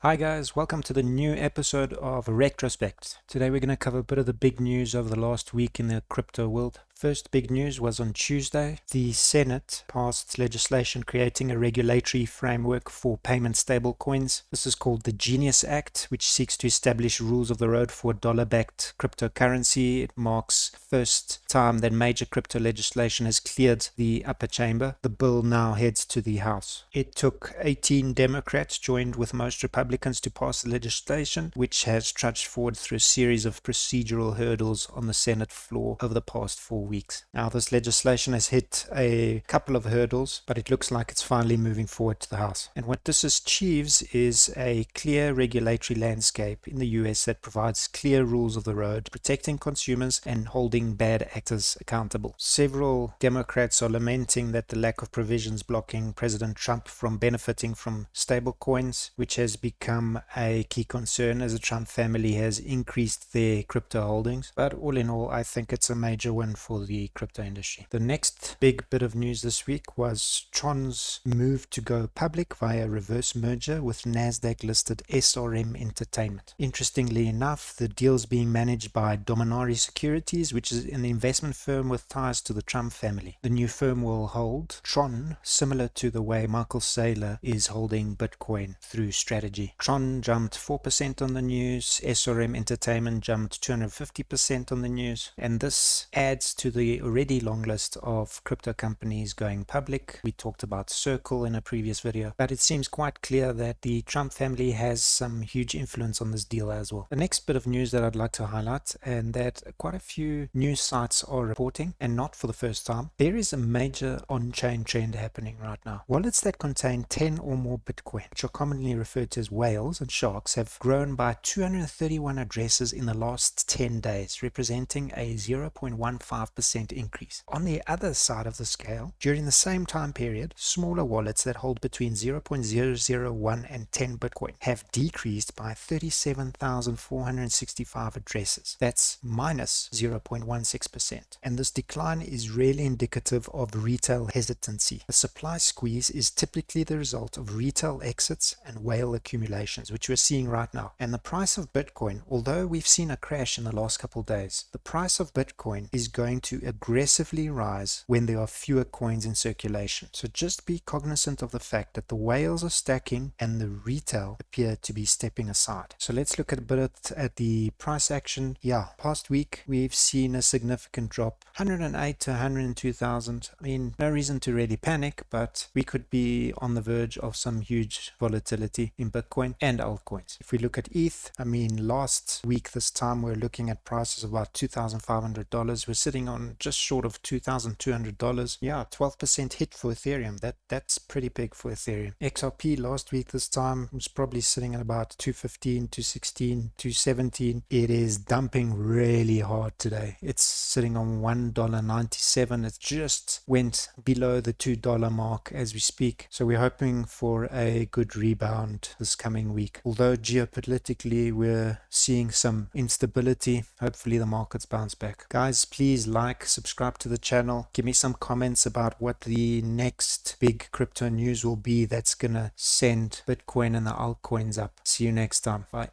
Hi guys, welcome to the new episode of Retrospect. Today we're going to cover a bit of the big news over the last week in the crypto world. First big news was on Tuesday. The Senate passed legislation creating a regulatory framework for payment stablecoins. This is called the G.E.N.I.U.S Act, which seeks to establish rules of the road for dollar-backed cryptocurrency. It marks the first time that major crypto legislation has cleared the upper chamber. The bill now heads to the House. It took 18 Democrats, joined with most Republicans, to pass the legislation, which has trudged forward through a series of procedural hurdles on the Senate floor over the past 4 weeks. Now, this legislation has hit a couple of hurdles, but it looks like it's finally moving forward to the House. And what this achieves is a clear regulatory landscape in the US that provides clear rules of the road, protecting consumers and holding bad actors accountable. Several Democrats are lamenting that the lack of provisions blocking President Trump from benefiting from stablecoins, which has become a key concern as the Trump family has increased their crypto holdings. But all in all, I think it's a major win for the crypto industry. The next big bit of news this week was Tron's move to go public via reverse merger with Nasdaq listed SRM Entertainment. Interestingly enough, the deal's being managed by Dominari Securities, which is an investment firm with ties to the Trump family. The new firm will hold Tron, similar to the way Michael Saylor is holding Bitcoin through strategy. Tron jumped 4% on the news, SRM Entertainment jumped 250% on the news, and this adds to the already long list of crypto companies going public. We talked about Circle in a previous video, but it seems quite clear that the Trump family has some huge influence on this deal as well. The next bit of news that I'd like to highlight, and that quite a few news sites are reporting, and not for the first time, there is a major on-chain trend happening right now. Wallets that contain 10 or more Bitcoin, which are commonly referred to as whales and sharks, have grown by 231 addresses in the last 10 days, representing a 0.15% increase. On the other side of the scale, during the same time period, smaller wallets that hold between 0.001 and 10 Bitcoin have decreased by 37,465 addresses. That's minus 0.16%. And this decline is really indicative of retail hesitancy. A supply squeeze is typically the result of retail exits and whale accumulations, which we're seeing right now. And the price of Bitcoin, although we've seen a crash in the last couple of days, the price of Bitcoin is going to aggressively rise when there are fewer coins in circulation. So just be cognizant of the fact that the whales are stacking and the retail appear to be stepping aside. So let's look a bit at the price action. Yeah, past week we've seen a significant drop, 108 to 102,000. I mean, no reason to really panic, but we could be on the verge of some huge volatility in Bitcoin and altcoins. If we look at ETH, I mean, last week this time we're looking at prices of about $2,500. We're sitting on just short of $2,200. Yeah, 12% hit for Ethereum. That's pretty big for Ethereum. XRP last week this time was probably sitting at about 215, 216, 217. It is dumping really hard today. It's sitting on $1.97. It just went below the $2 mark as we speak. So we're hoping for a good rebound this coming week. Although geopolitically we're seeing some instability, hopefully the markets bounce back. Guys, please like, subscribe to the channel. Give me some comments about what the next big crypto news will be that's gonna send Bitcoin and the altcoins up. See you next time. Bye.